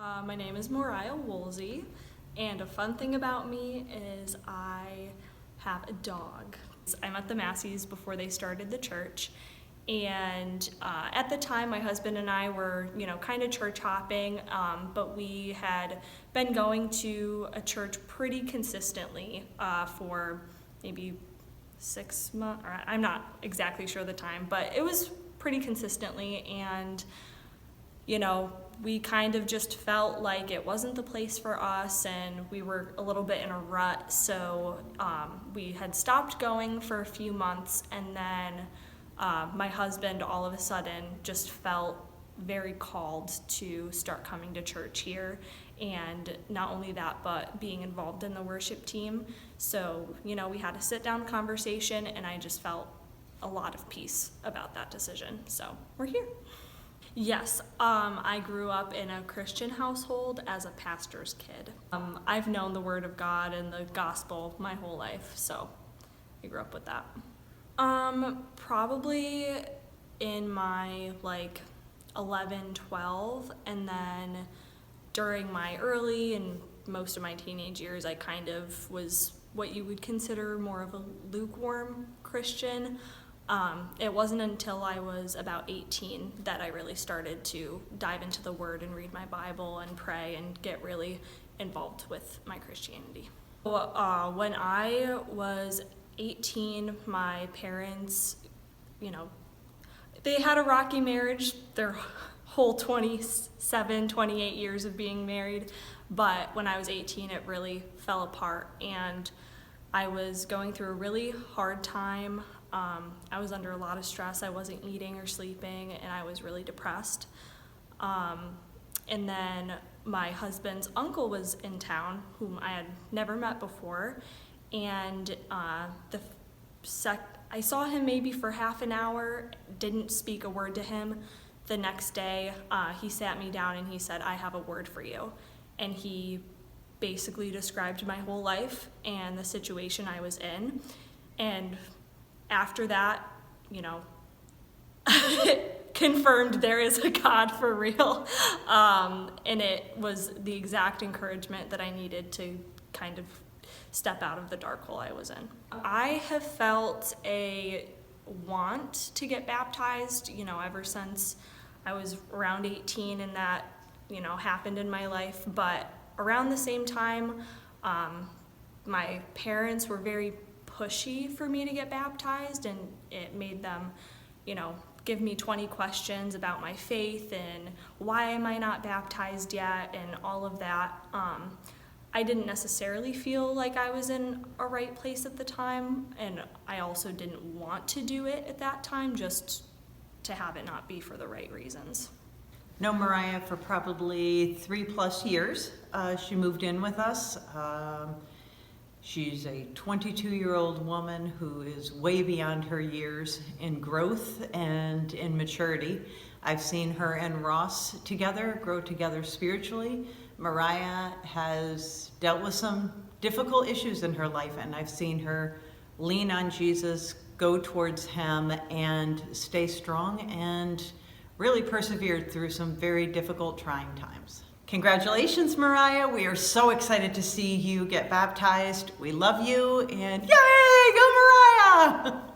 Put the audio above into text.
My name is Moriah Woolsey, and a fun thing about me is I have a dog. I met the Masseys before they started the church, and at the time my husband and I were, kind of church hopping, but we had been going to a church pretty consistently for maybe 6 months, or I'm not exactly sure the time, but it was pretty consistently, and we kind of just felt like it wasn't the place for us, and we were a little bit in a rut, so we had stopped going for a few months, and then my husband all of a sudden just felt very called to start coming to church here, and not only that, but being involved in the worship team. So, we had a sit-down conversation, and I just felt a lot of peace about that decision, so we're here. Yes, I grew up in a Christian household as a pastor's kid. I've known the Word of God and the gospel my whole life, so I grew up with that. Probably in my 11, 12, and then during my early and most of my teenage years, I kind of was what you would consider more of a lukewarm Christian. It wasn't until I was about 18 that I really started to dive into the Word and read my Bible and pray and get really involved with my Christianity. When I was 18, my parents, they had a rocky marriage their whole 27, 28 years of being married, but when I was 18, it really fell apart, and I was going through a really hard time. I was under a lot of stress. I wasn't eating or sleeping, and I was really depressed. And then my husband's uncle was in town, whom I had never met before, and I saw him maybe for half an hour, didn't speak a word to him. The next day, he sat me down and he said, "I have a word for you." And he basically described my whole life and the situation I was in. And after that, confirmed there is a God for real. And it was the exact encouragement that I needed to kind of step out of the dark hole I was in. I have felt a want to get baptized, ever since I was around 18 and that, happened in my life. But around the same time, my parents were very pushy for me to get baptized, and it made them, give me 20 questions about my faith and why am I not baptized yet and all of that. I didn't necessarily feel like I was in a right place at the time, and I also didn't want to do it at that time, just to have it not be for the right reasons. Known Moriah for probably 3+ years. She moved in with us. She's a 22-year-old woman who is way beyond her years in growth and in maturity. I've seen her and Ross together grow together spiritually. Moriah has dealt with some difficult issues in her life, and I've seen her lean on Jesus, go towards Him, and stay strong, and really persevered through some very difficult, trying times. Congratulations, Moriah. We are so excited to see you get baptized. We love you, and yay, go Moriah!